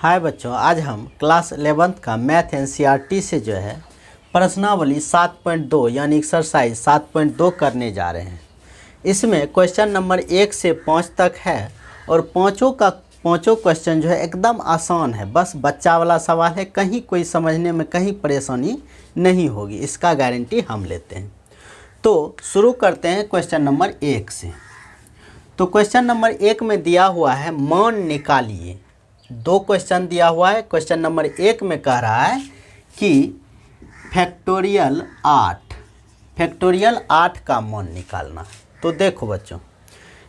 हाय बच्चों, आज हम क्लास 11th का मैथ एनसीईआरटी से जो है प्रश्नावली 7.2 यानी एक्सरसाइज 7.2 करने जा रहे हैं। इसमें क्वेश्चन नंबर 1 से 5 तक है और पाँचों क्वेश्चन जो है एकदम आसान है। बस बच्चा वाला सवाल है, कहीं कोई समझने में कहीं परेशानी नहीं होगी, इसका गारंटी हम लेते हैं। तो शुरू करते हैं क्वेश्चन नंबर 1 से। तो क्वेश्चन नंबर 1 में दिया हुआ है मान निकालिए। दो क्वेश्चन दिया हुआ है। क्वेश्चन नंबर 1 में कह रहा है कि फैक्टोरियल 8 का मान निकालना है। तो देखो बच्चों,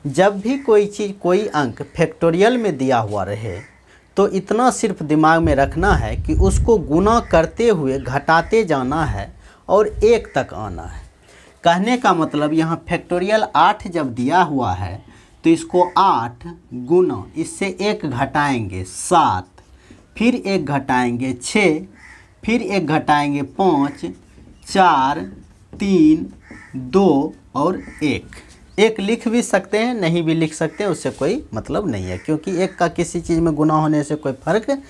जब भी कोई अंक फैक्टोरियल में दिया हुआ रहे तो इतना सिर्फ दिमाग में रखना है कि उसको गुना करते हुए घटाते जाना है और 1 तक आना है। कहने का मतलब यहाँ फैक्टोरियल 8 जब दिया हुआ है तो इसको 8 गुना इससे 1 घटाएंगे 7, फिर 1 घटाएंगे 6, फिर 1 घटाएंगे 5, 4, 3, 2 और 1 लिख भी सकते हैं, नहीं भी लिख सकते हैं, उससे कोई मतलब नहीं है, क्योंकि 1 का किसी चीज़ में गुना होने से कोई फर्क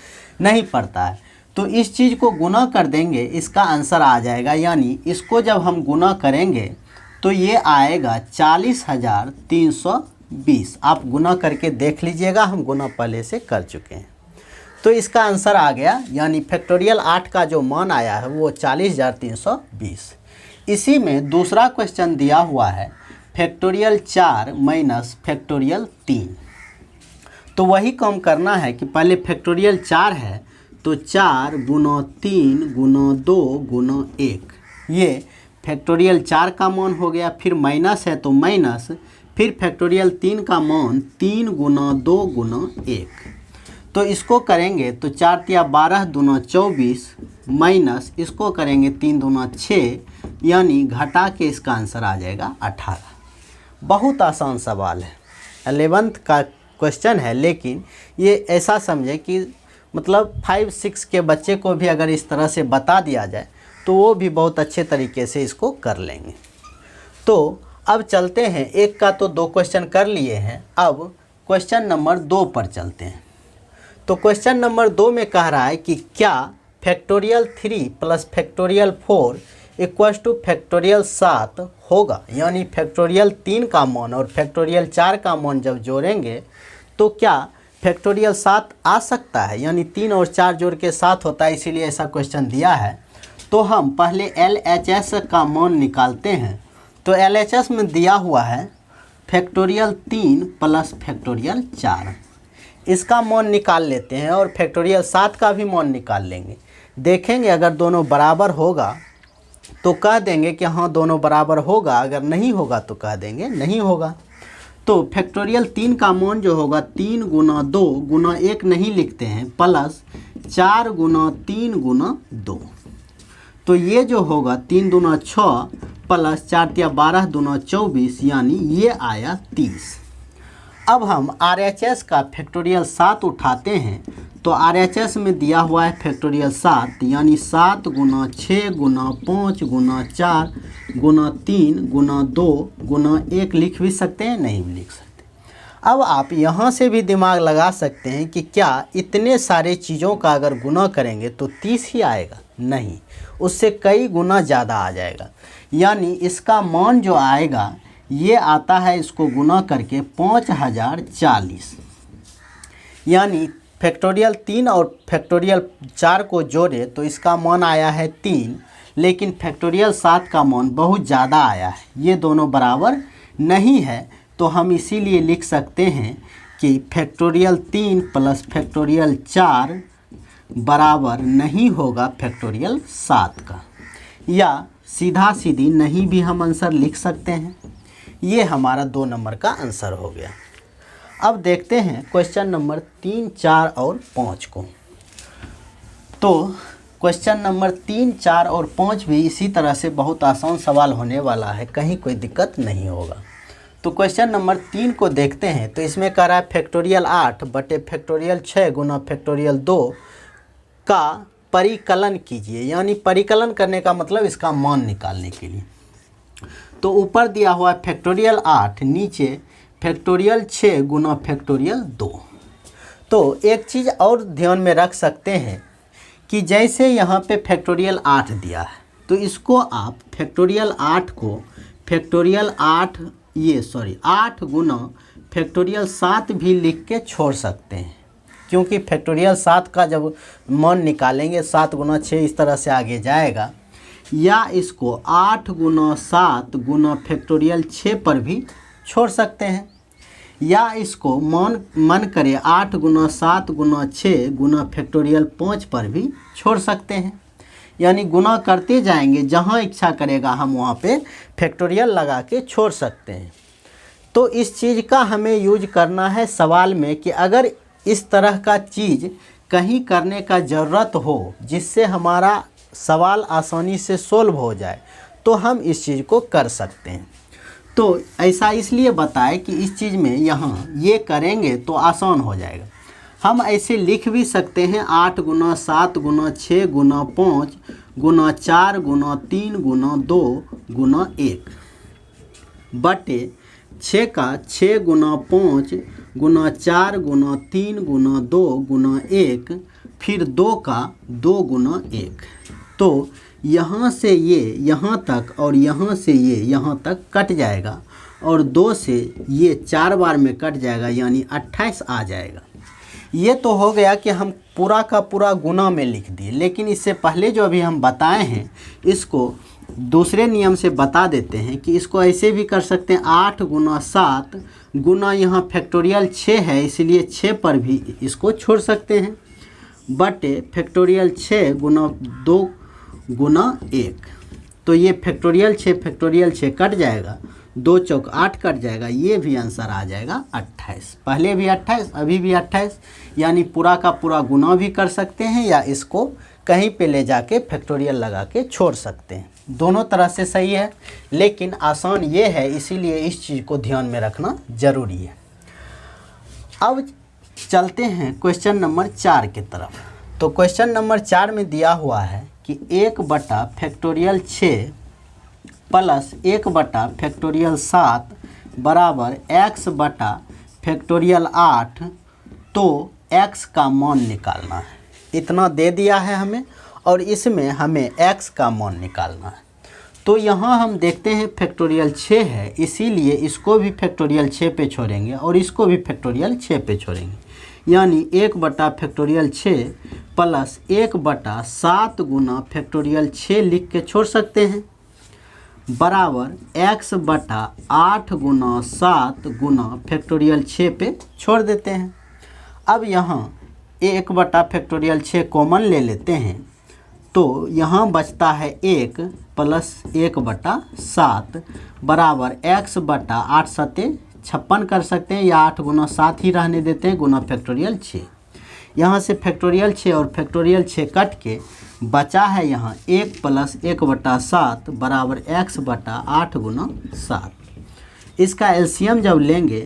नहीं पड़ता है। तो इस चीज़ को गुना कर देंगे, इसका आंसर आ जाएगा। यानी इसको जब हम गुना करेंगे तो ये आएगा 40,320। आप गुना करके देख लीजिएगा, हम गुना पहले से कर चुके हैं। तो इसका आंसर आ गया, यानी फैक्टोरियल 8 का जो मान आया है वो 40,320। इसी में दूसरा क्वेश्चन दिया हुआ है फैक्टोरियल 4 माइनस फैक्टोरियल 3। तो वही काम करना है कि पहले फैक्टोरियल 4 है तो 4 गुना 3 गुना 2 गुना 1, ये फैक्टोरियल 4 का मान हो गया। फिर माइनस है तो माइनस, फिर फैक्टोरियल 3 का मान 3 गुना 2 गुना 1। तो इसको करेंगे तो 4 तिया 12 दूना 24 माइनस इसको करेंगे 3 दूना 6, यानी घटा के इसका आंसर आ जाएगा 18। बहुत आसान सवाल है, 11th का क्वेश्चन है, लेकिन ये ऐसा समझे कि मतलब 5-6 के बच्चे को भी अगर इस तरह से बता दिया जाए तो वो भी बहुत अच्छे तरीके से इसको कर लेंगे। तो अब चलते हैं, एक का तो 2 क्वेश्चन कर लिए हैं, अब क्वेश्चन नंबर 2 पर चलते हैं। तो क्वेश्चन नंबर 2 में कह रहा है कि क्या factorial 3 plus factorial 4 equals two factorial 7 होगा। यानी फैक्टोरियल 3 का मान और फैक्टोरियल 4 का मान जब जोड़ेंगे तो क्या फैक्टोरियल 7 आ सकता है। यानी 3 और 4 जोड़ के 7 होता है, इसीलिए ऐसा क्वेश्चन दिया है। तो हम पहले LHS का मान निकालते हैं। तो LHS में दिया हुआ है फैक्टोरियल 3 प्लस फैक्टोरियल 4, इसका मान निकाल लेते हैं और फैक्टोरियल 7 का भी मान निकाल लेंगे। देखेंगे अगर दोनों बराबर होगा तो कह देंगे कि हाँ दोनों बराबर होगा, अगर नहीं होगा तो कह देंगे नहीं होगा। तो फैक्टोरियल 3 का मान जो होगा 3 गुना 2 गुना 1 नहीं लिखते हैं, प्लस 4 गुना 3 गुना 2। तो ये जो होगा 3 दूना 6 प्लस 4 तिया 12 दूना 24, यानी ये आया 30। अब हम RHS का फैक्टोरियल 7 उठाते हैं। तो RHS में दिया हुआ है फैक्टोरियल 7, यानी 7 गुना 6 गुना 5 गुना 4 गुना 3 गुना 2 गुना 1 लिख भी सकते हैं, नहीं भी लिख सकते। अब आप यहाँ से भी दिमाग लगा सकते हैं कि क्या इतने सारे चीज़ों का अगर गुना करेंगे तो 30 ही आएगा, नहीं, उससे कई गुना ज़्यादा आ जाएगा। यानी इसका मान जो आएगा ये आता है, इसको गुना करके 5040। यानी फैक्टोरियल 3 और फैक्टोरियल 4 को जोड़े तो इसका मान आया है 3, लेकिन फैक्टोरियल 7 का मान बहुत ज़्यादा आया है, ये दोनों बराबर नहीं है। तो हम इसीलिए लिख सकते हैं कि फैक्टोरियल 3 प्लस फैक्टोरियल 4 बराबर नहीं होगा फैक्टोरियल 7 का, या सीधा सीधी नहीं भी हम आंसर लिख सकते हैं। ये हमारा 2 नंबर का आंसर हो गया। अब देखते हैं क्वेश्चन नंबर 3, 4 और 5 को। तो क्वेश्चन नंबर 3, 4 और 5 भी इसी तरह से बहुत आसान सवाल होने वाला है, कहीं कोई दिक्कत नहीं होगा। तो क्वेश्चन नंबर 3 को देखते हैं। तो इसमें कह रहा है फैक्टोरियल 8 बटे फैक्टोरियल 6 गुना फैक्टोरियल 2 का परिकलन कीजिए। यानी परिकलन करने का मतलब इसका मान निकालने के लिए। तो ऊपर दिया हुआ है फैक्टोरियल 8, नीचे फैक्टोरियल 6 गुना फैक्टोरियल 2। तो एक चीज़ और ध्यान में रख सकते हैं कि जैसे यहाँ पे फैक्टोरियल 8 दिया है, तो इसको आप फैक्टोरियल 8 को फैक्टोरियल 8 8 गुना फैक्टोरियल 7 भी लिख के छोड़ सकते हैं, क्योंकि फैक्टोरियल 7 का जब मान निकालेंगे 7 गुना 6 इस तरह से आगे जाएगा, या इसको 8 गुना 7 गुना फैक्टोरियल 6 पर भी छोड़ सकते हैं, या इसको मन करे 8 गुना 7 गुना 6 गुना फैक्टोरियल 5 पर भी छोड़ सकते हैं। यानी गुना करते जाएंगे, जहाँ इच्छा करेगा हम वहाँ पे फैक्टोरियल लगा के छोड़ सकते हैं। तो इस चीज़ का हमें यूज करना है सवाल में कि अगर इस तरह का चीज़ कहीं करने का ज़रूरत हो जिससे हमारा सवाल आसानी से सोल्व हो जाए, तो हम इस चीज़ को कर सकते हैं। तो ऐसा इसलिए बताएं कि इस चीज़ में यहाँ ये करेंगे तो आसान हो जाएगा। हम ऐसे लिख भी सकते हैं 8 गुना 7 गुना 6 गुना 5 गुना 4 गुना 3 गुना 2 गुना 1 बटे 6 का 6 गुना 5 गुना 4 गुना 3 गुना 2 गुना 1 फिर 2 का 2 गुना 1। तो यहाँ से ये यहाँ तक और यहाँ से ये यहाँ तक कट जाएगा और 2 से ये 4 बार में कट जाएगा, यानी 28 आ जाएगा। ये तो हो गया कि हम पूरा का पूरा गुना में लिख दिए, लेकिन इससे पहले जो अभी हम बताए हैं इसको दूसरे नियम से बता देते हैं कि इसको ऐसे भी कर सकते हैं 8 गुना 7 गुना यहाँ फैक्टोरियल 6 है इसलिए 6 पर भी इसको छोड़ सकते हैं, बटे फैक्टोरियल 6 गुना 2 गुना 1। तो ये फैक्टोरियल 6 कट जाएगा, 2 चौक 8 कट जाएगा, ये भी आंसर आ जाएगा 28। पहले भी 28 अभी भी 28, यानी पूरा का पूरा गुना भी कर सकते हैं या इसको कहीं पे ले जाके फैक्टोरियल लगा के छोड़ सकते हैं। दोनों तरह से सही है, लेकिन आसान ये है, इसीलिए इस चीज़ को ध्यान में रखना ज़रूरी है। अब चलते हैं क्वेश्चन नंबर 4 की तरफ। तो क्वेश्चन नंबर 4 में दिया हुआ है कि 1 बटा फैक्टोरियल 6 प्लस 1 बटा फैक्टोरियल 7 बराबर x बटा फैक्टोरियल 8, तो x का मान निकालना है। इतना दे दिया है हमें और इसमें हमें x का मान निकालना है। तो यहाँ हम देखते हैं फैक्टोरियल 6 है, इसीलिए इसको भी फैक्टोरियल 6 पे छोड़ेंगे और इसको भी फैक्टोरियल 6 पे छोड़ेंगे, यानी 1 बटा फैक्टोरियल 6 प्लस 1 बटा 7 गुना फैक्टोरियल 6 लिख के छोड़ सकते हैं, बराबर x बटा 8 गुना 7 गुना फैक्टोरियल 6 पे छोड़ देते हैं। अब यहाँ 1 बटा फैक्टोरियल 6 कॉमन ले लेते हैं, तो यहाँ बचता है 1 प्लस 1 बटा 7 बराबर x बटा 8 सते 56 कर सकते हैं, या 8 गुना 7 ही रहने देते हैं गुना फैक्टोरियल 6। यहाँ से फैक्टोरियल 6 और फैक्टोरियल 6 कट के बचा है यहाँ 1 प्लस 1 बटा 7 बराबर x बटा 8 गुना 7। इसका एलसीएम जब लेंगे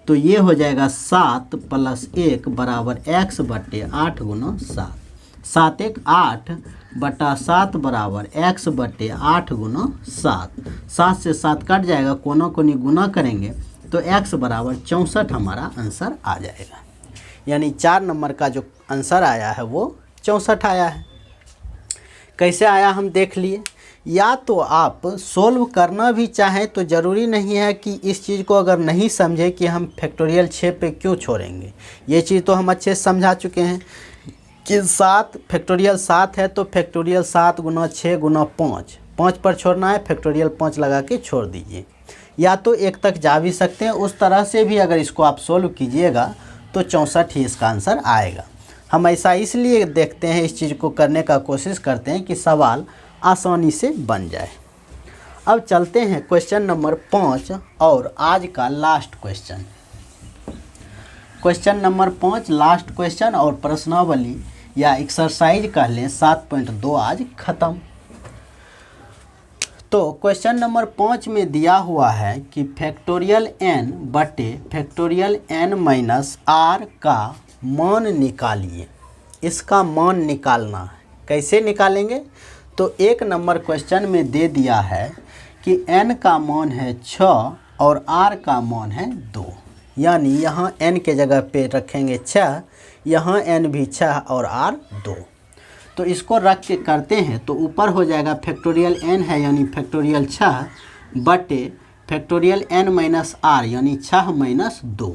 तो ये हो जाएगा 7 प्लस 1 बराबर x बटे 8 गुना 7। 7 1 8 बटा 7 बराबर x बटे 8 गुना 7। 7 से 7 कट जाएगा, कोनों कोनी गुना करेंगे तो x बराबर 64 हमारा आंसर आ जाएगा। यानी 4 नंबर का जो आंसर आया है वो 64 आया है। कैसे आया हम देख लिए। या तो आप सोल्व करना भी चाहें तो ज़रूरी नहीं है कि इस चीज़ को अगर नहीं समझे कि हम फैक्टोरियल 6 पे क्यों छोड़ेंगे, ये चीज़ तो हम अच्छे से समझा चुके हैं कि 7 फैक्टोरियल 7 है तो फैक्टोरियल 7 गुना 6 गुना 5 पर छोड़ना है, फैक्टोरियल 5 लगा के छोड़ दीजिए। या तो 1 तक जा भी सकते हैं, उस तरह से भी अगर इसको आप सोल्व कीजिएगा तो 64 ही इसका आंसर आएगा। हम ऐसा इसलिए देखते हैं, इस चीज़ को करने का कोशिश करते हैं कि सवाल आसानी से बन जाए। अब चलते हैं क्वेश्चन नंबर 5 और आज का last question. Question number 5 last question और प्रश्नावली या एक्सरसाइज कह लें 7.2 आज ख़त्म। तो क्वेश्चन नंबर 5 में दिया हुआ है कि फैक्टोरियल n बटे फैक्टोरियल n माइनस r का मान निकालिए। इसका मान निकालना है, कैसे निकालेंगे। तो 1 नंबर क्वेश्चन में दे दिया है कि n का मान है 6 और r का मान है 2, यानी यहाँ n के जगह पे रखेंगे 6, यहाँ n भी 6 और r 2। तो इसको रख के करते हैं तो ऊपर हो जाएगा फैक्टोरियल n है यानी फैक्टोरियल 6 बटे फैक्टोरियल n माइनस r यानी 6 माइनस 2।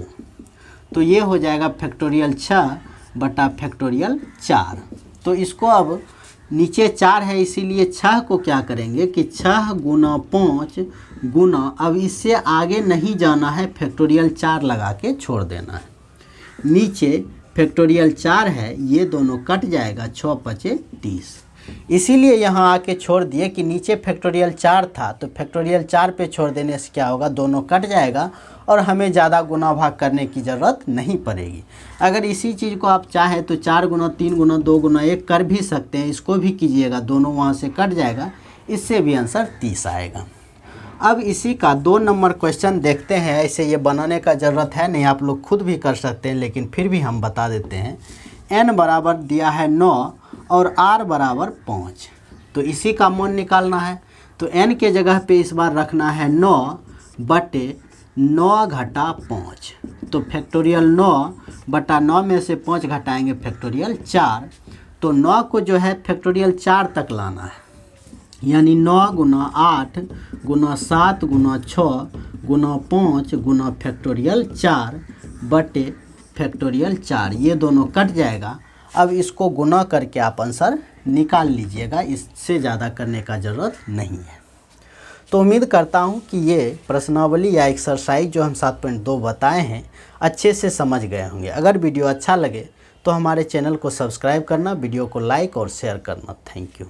तो ये हो जाएगा फैक्टोरियल 6 बटा फैक्टोरियल 4। तो इसको अब नीचे 4 है इसीलिए 6 को क्या करेंगे कि 6 गुना 5 गुना, अब इससे आगे नहीं जाना है, फैक्टोरियल 4 लगा के छोड़ देना है। नीचे फैक्टोरियल 4 है, ये दोनों कट जाएगा, 6 पचे 30। इसीलिए यहाँ आके छोड़ दिए कि नीचे फैक्टोरियल 4 था तो फैक्टोरियल 4 पे छोड़ देने से क्या होगा, दोनों कट जाएगा और हमें ज़्यादा गुना भाग करने की ज़रूरत नहीं पड़ेगी। अगर इसी चीज़ को आप चाहें तो 4 गुना 3 गुना 2 गुना 1 कर भी सकते हैं, इसको भी कीजिएगा, दोनों वहाँ से कट जाएगा, इससे भी आंसर 30 आएगा। अब इसी का 2 नंबर क्वेश्चन देखते हैं। ऐसे ये बनाने का ज़रूरत है नहीं, आप लोग खुद भी कर सकते हैं, लेकिन फिर भी हम बता देते हैं। n बराबर दिया है 9 और r बराबर 5। तो इसी का मान निकालना है। तो n के जगह पे इस बार रखना है 9 बटे 9 घटा 5। तो फैक्टोरियल 9 बटा 9 में से 5 घटाएंगे फैक्टोरियल 4। तो 9 को जो है फैक्टोरियल 4 तक लाना है, यानी 9 गुना 8 गुना 7 गुना 6 गुना 5 गुना फैक्टोरियल 4 बटे फैक्टोरियल 4। ये दोनों कट जाएगा। अब इसको गुना करके आप आंसर निकाल लीजिएगा, इससे ज़्यादा करने का ज़रूरत नहीं है। तो उम्मीद करता हूँ कि ये प्रश्नावली या एक्सरसाइज जो हम 7.2 बताए हैं अच्छे से समझ गए होंगे। अगर वीडियो अच्छा लगे तो हमारे चैनल को सब्सक्राइब करना, वीडियो को लाइक और शेयर करना। Thank you.